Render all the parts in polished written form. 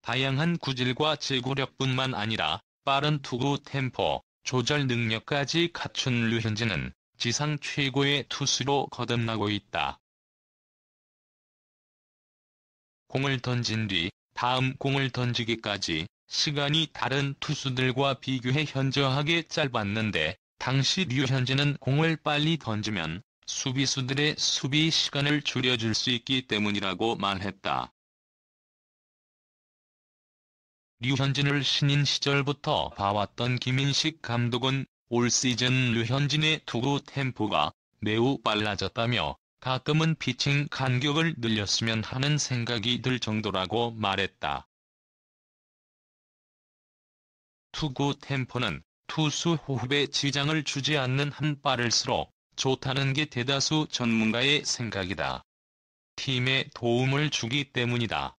다양한 구질과 제구력뿐만 아니라 빠른 투구 템포, 조절 능력까지 갖춘 류현진은 지상 최고의 투수로 거듭나고 있다. 공을 던진 뒤 다음 공을 던지기까지 시간이 다른 투수들과 비교해 현저하게 짧았는데, 당시 류현진은 공을 빨리 던지면 수비수들의 수비 시간을 줄여줄 수 있기 때문이라고 말했다. 류현진을 신인 시절부터 봐왔던 김인식 감독은 올 시즌 류현진의 투구 템포가 매우 빨라졌다며 가끔은 피칭 간격을 늘렸으면 하는 생각이 들 정도라고 말했다. 투구 템포는 투수 호흡에 지장을 주지 않는 한 빠를수록 좋다는 게 대다수 전문가의 생각이다. 팀에 도움을 주기 때문이다.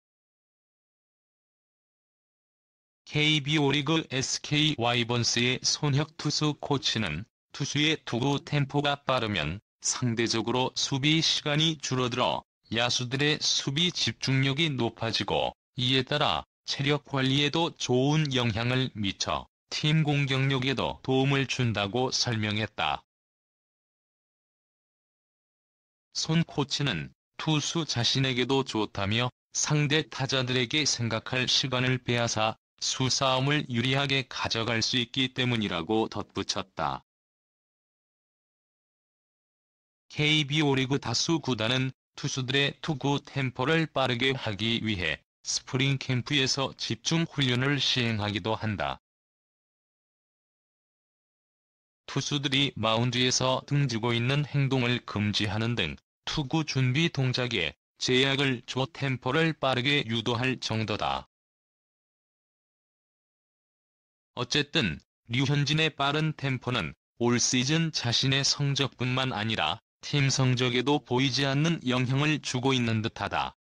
KBO 리그 SK 와이번스의 손혁 투수 코치는 투수의 투구 템포가 빠르면 상대적으로 수비 시간이 줄어들어 야수들의 수비 집중력이 높아지고, 이에 따라 체력 관리에도 좋은 영향을 미쳐 팀 공격력에도 도움을 준다고 설명했다. 손 코치는 투수 자신에게도 좋다며 상대 타자들에게 생각할 시간을 빼앗아 수싸움을 유리하게 가져갈 수 있기 때문이라고 덧붙였다. KBO 리그 다수 구단은 투수들의 투구 템포를 빠르게 하기 위해 스프링 캠프에서 집중 훈련을 시행하기도 한다. 투수들이 마운드에서 등지고 있는 행동을 금지하는 등 투구 준비 동작에 제약을 줘 템포를 빠르게 유도할 정도다. 어쨌든 류현진의 빠른 템포는 올 시즌 자신의 성적뿐만 아니라 팀 성적에도 보이지 않는 영향을 주고 있는 듯하다.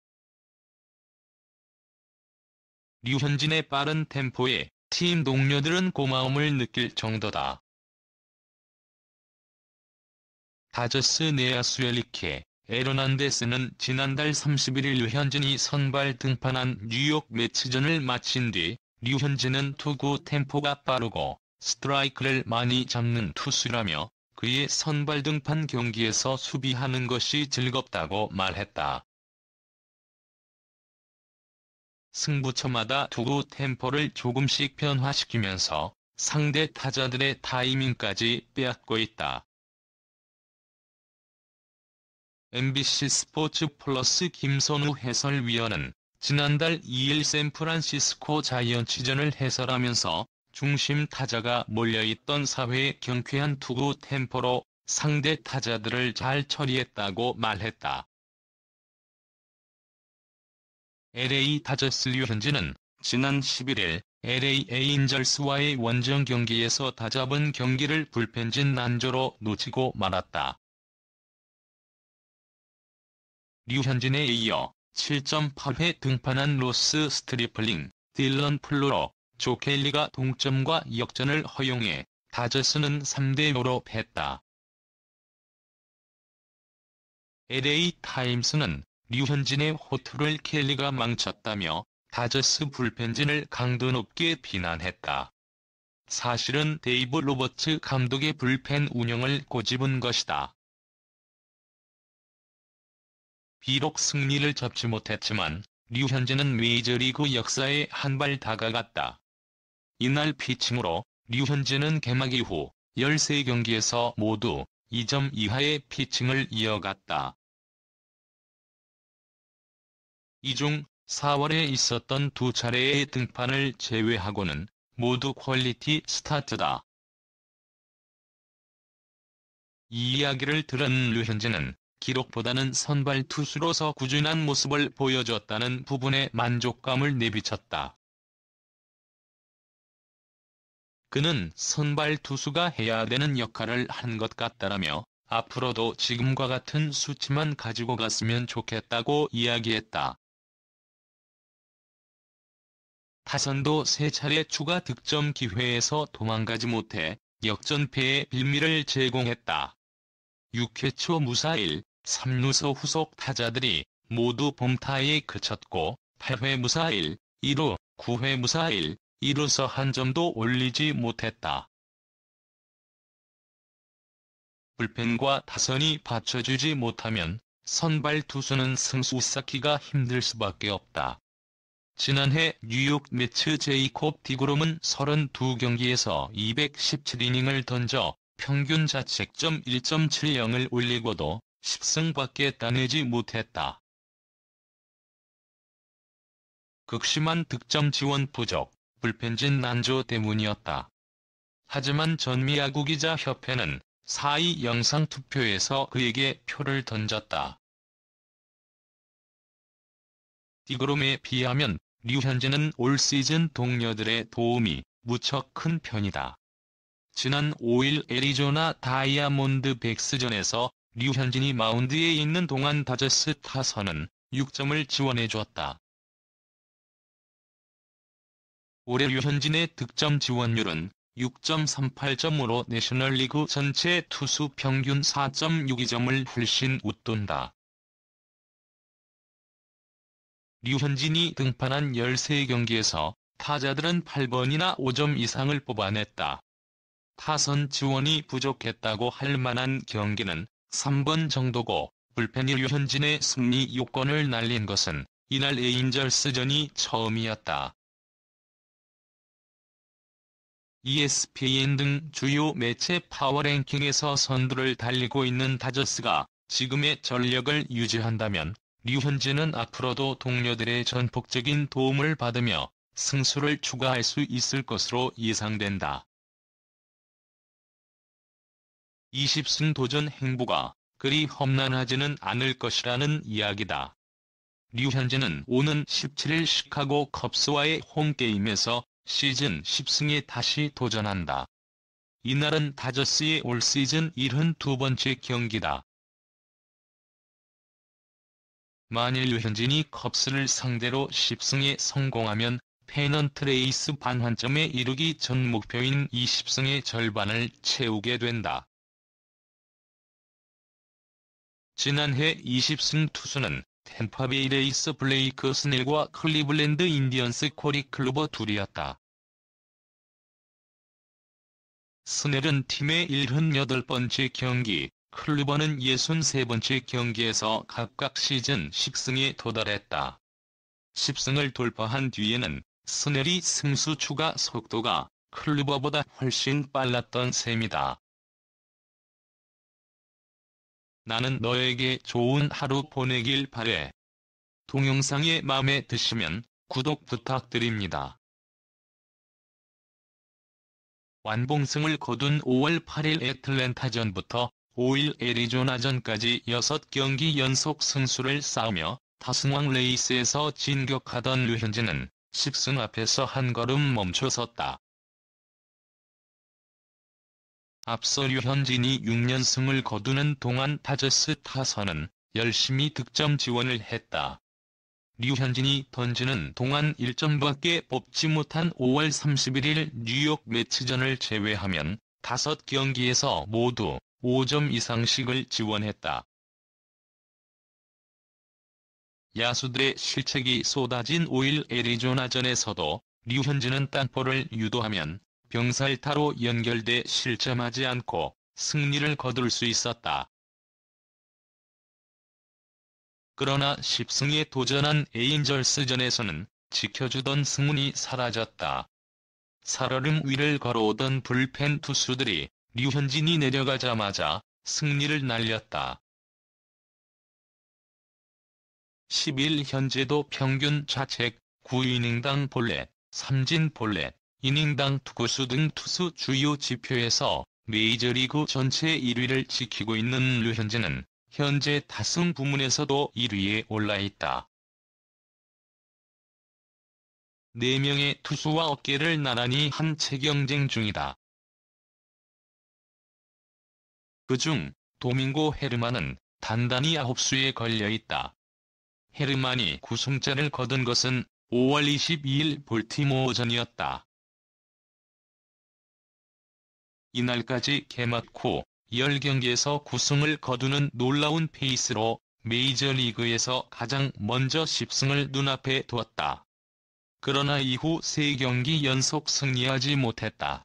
류현진의 빠른 템포에 팀 동료들은 고마움을 느낄 정도다. 다저스 내야수 에리케 에르난데스는 지난달 31일 류현진이 선발 등판한 뉴욕 매치전을 마친 뒤 류현진은 투구 템포가 빠르고 스트라이크를 많이 잡는 투수라며 그의 선발 등판 경기에서 수비하는 것이 즐겁다고 말했다. 승부처마다 투구 템포를 조금씩 변화시키면서 상대 타자들의 타이밍까지 빼앗고 있다. MBC 스포츠 플러스 김선우 해설위원은 지난달 2일 샌프란시스코 자이언츠전을 해설하면서 중심 타자가 몰려있던 사회의 경쾌한 투구 템포로 상대 타자들을 잘 처리했다고 말했다. LA 다저스 류현진은 지난 11일 LA 에인절스와의 원정 경기에서 다잡은 경기를 불펜진 난조로 놓치고 말았다. 류현진에 이어 7.8회 등판한 로스 스트리플링, 딜런 플로러, 조 켈리가 동점과 역전을 허용해 다저스는 3대5로 패했다. LA 타임스는 류현진의 호투를 켈리가 망쳤다며 다저스 불펜진을 강도 높게 비난했다. 사실은 데이브 로버츠 감독의 불펜 운영을 꼬집은 것이다. 비록 승리를 잡지 못했지만 류현진은 메이저리그 역사에 한 발 다가갔다. 이날 피칭으로 류현진은 개막 이후 13경기에서 모두 2점 이하의 피칭을 이어갔다. 이 중 4월에 있었던 두 차례의 등판을 제외하고는 모두 퀄리티 스타트다. 이 이야기를 들은 류현진은 기록보다는 선발 투수로서 꾸준한 모습을 보여줬다는 부분에 만족감을 내비쳤다. 그는 선발 투수가 해야 되는 역할을 한 것 같다라며 앞으로도 지금과 같은 수치만 가지고 갔으면 좋겠다고 이야기했다. 타선도 3차례 추가 득점 기회에서 도망가지 못해 역전패의 빌미를 제공했다. 6회 초 무사 1, 3루수 후속 타자들이 모두 범타에 그쳤고 8회 무사 1, 2루 9회 무사 1루서 한 점도 올리지 못했다. 불펜과 타선이 받쳐주지 못하면 선발 투수는 승수 쌓기가 힘들 수밖에 없다. 지난해 뉴욕 매츠 제이콥 디그롬은 32경기에서 217이닝을 던져 평균 자책점 1.70을 올리고도 10승밖에 따내지 못했다. 극심한 득점 지원 부족, 불펜진 난조 때문이었다. 하지만 전미야구기자협회는 4위 영상투표에서 그에게 표를 던졌다. 디그롬에 비하면 류현진은 올 시즌 동료들의 도움이 무척 큰 편이다. 지난 5일 애리조나 다이아몬드백스전에서 류현진이 마운드에 있는 동안 다저스 타선은 6점을 지원해줬다. 올해 류현진의 득점 지원율은 6.38점으로 내셔널리그 전체 투수 평균 4.62점을 훨씬 웃돈다. 류현진이 등판한 13경기에서 타자들은 8번이나 5점 이상을 뽑아냈다. 타선 지원이 부족했다고 할 만한 경기는 3번 정도고 불펜이 류현진의 승리 요건을 날린 것은 이날 에인절스전이 처음이었다. ESPN 등 주요 매체 파워랭킹에서 선두를 달리고 있는 다저스가 지금의 전력을 유지한다면 류현진은 앞으로도 동료들의 전폭적인 도움을 받으며 승수를 추가할 수 있을 것으로 예상된다. 20승 도전 행보가 그리 험난하지는 않을 것이라는 이야기다. 류현진은 오는 17일 시카고 컵스와의 홈게임에서 시즌 10승에 다시 도전한다. 이날은 다저스의 올 시즌 72번째 경기다. 만일 류현진이 컵스를 상대로 10승에 성공하면 페넌트 레이스 반환점에 이르기 전 목표인 20승의 절반을 채우게 된다. 지난해 20승 투수는 템파베이 레이스 블레이크 스넬과 클리블랜드 인디언스 코리 클루버 둘이었다. 스넬은 팀의 78번째 경기, 클루버는 63번째 경기에서 각각 시즌 10승에 도달했다. 10승을 돌파한 뒤에는 스넬이 승수 추가 속도가 클루버보다 훨씬 빨랐던 셈이다. 나는 너에게 좋은 하루 보내길 바래. 동영상이 마음에 드시면 구독 부탁드립니다. 완봉승을 거둔 5월 8일 애틀랜타전부터 5일 애리조나전까지 6경기 연속 승수를 쌓으며 다승왕 레이스에서 진격하던 류현진은 10승 앞에서 한 걸음 멈춰섰다. 앞서 류현진이 6연승을 거두는 동안 다저스 타선은 열심히 득점 지원을 했다. 류현진이 던지는 동안 1점밖에 뽑지 못한 5월 31일 뉴욕 매츠전을 제외하면 5경기에서 모두 5점 이상씩을 지원했다. 야수들의 실책이 쏟아진 5일 애리조나전에서도 류현진은 땅볼을 유도하면 병살타로 연결돼 실점하지 않고 승리를 거둘 수 있었다. 그러나 10승에 도전한 에인절스전에서는 지켜주던 승운이 사라졌다. 살얼음 위를 걸어오던 불펜 투수들이 류현진이 내려가자마자 승리를 날렸다. 10일 현재도 평균 자책 9이닝당 볼넷, 삼진 볼넷, 이닝당 투구수 등 투수 주요 지표에서 메이저리그 전체 1위를 지키고 있는 류현진은 현재 타승 부문에서도 1위에 올라있다. 4명의 투수와 어깨를 나란히 한 채 경쟁 중이다. 그중 도밍고 헤르만은 단단히 9수에 걸려있다. 헤르만이 9승째를 거둔 것은 5월 22일 볼티모어전이었다. 이날까지 개막 후 10경기에서 9승을 거두는 놀라운 페이스로 메이저리그에서 가장 먼저 10승을 눈앞에 두었다. 그러나 이후 3경기 연속 승리하지 못했다.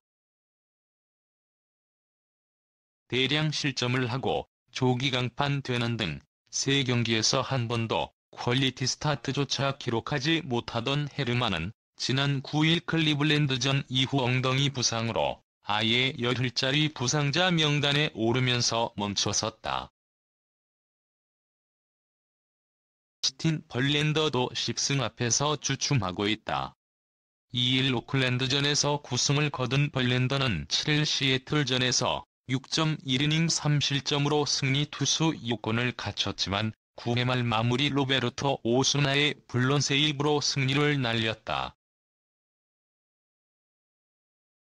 대량 실점을 하고 조기 강판되는 등 3경기에서 한 번도 퀄리티 스타트조차 기록하지 못하던 헤르만은 지난 9일 클리블랜드전 이후 엉덩이 부상으로 아예 열흘짜리 부상자 명단에 오르면서 멈춰섰다. 스틴 벌랜더도 10승 앞에서 주춤하고 있다. 2일 오클랜드전에서 9승을 거둔 벌랜더는 7일 시애틀전에서 6.1이닝 3실점으로 승리 투수 요건을 갖췄지만 9회 말 마무리 로베르토 오수나의 블론 세이브로 승리를 날렸다.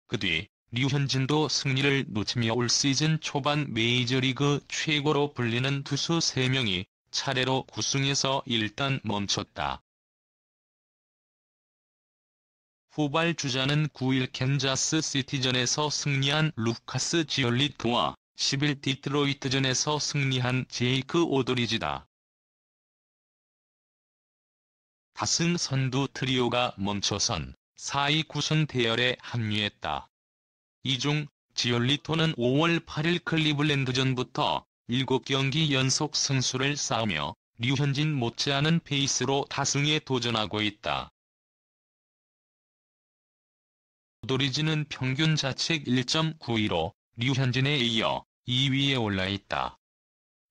그 뒤 류현진도 승리를 놓치며 올 시즌 초반 메이저리그 최고로 불리는 투수 3명이 차례로 9승에서 일단 멈췄다. 후발 주자는 9일 캔자스 시티전에서 승리한 루카스 지올리토와 10일 디트로이트전에서 승리한 제이크 오드리지다. 다승 선두 트리오가 멈춰선 4위 구승 대열에 합류했다. 이 중 지올리토는 5월 8일 클리블랜드전부터 7경기 연속 승수를 쌓으며 류현진 못지않은 페이스로 다승에 도전하고 있다. 오드리지는 평균 자책 1.92로 류현진에 이어 2위에 올라있다.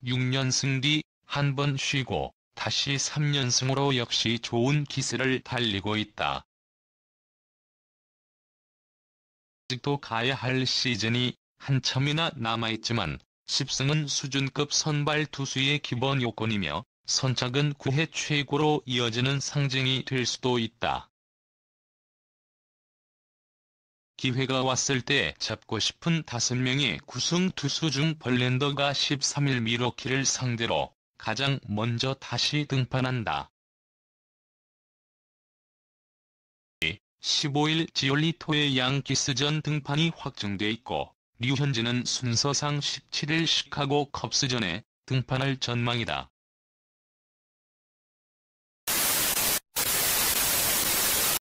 6연승 뒤 한 번 쉬고 다시 3연승으로 역시 좋은 기세를 달리고 있다. 아직도 가야 할 시즌이 한참이나 남아있지만 10승은 수준급 선발 투수의 기본 요건이며 선착은 9회 최고로 이어지는 상징이 될 수도 있다. 기회가 왔을 때 잡고 싶은 5명의 9승 투수 중 벌랜더가 13일 밀워키를 상대로 가장 먼저 다시 등판한다. 15일 지올리토의 양키스전 등판이 확정돼 있고 류현진은 순서상 17일 시카고 컵스전에 등판할 전망이다.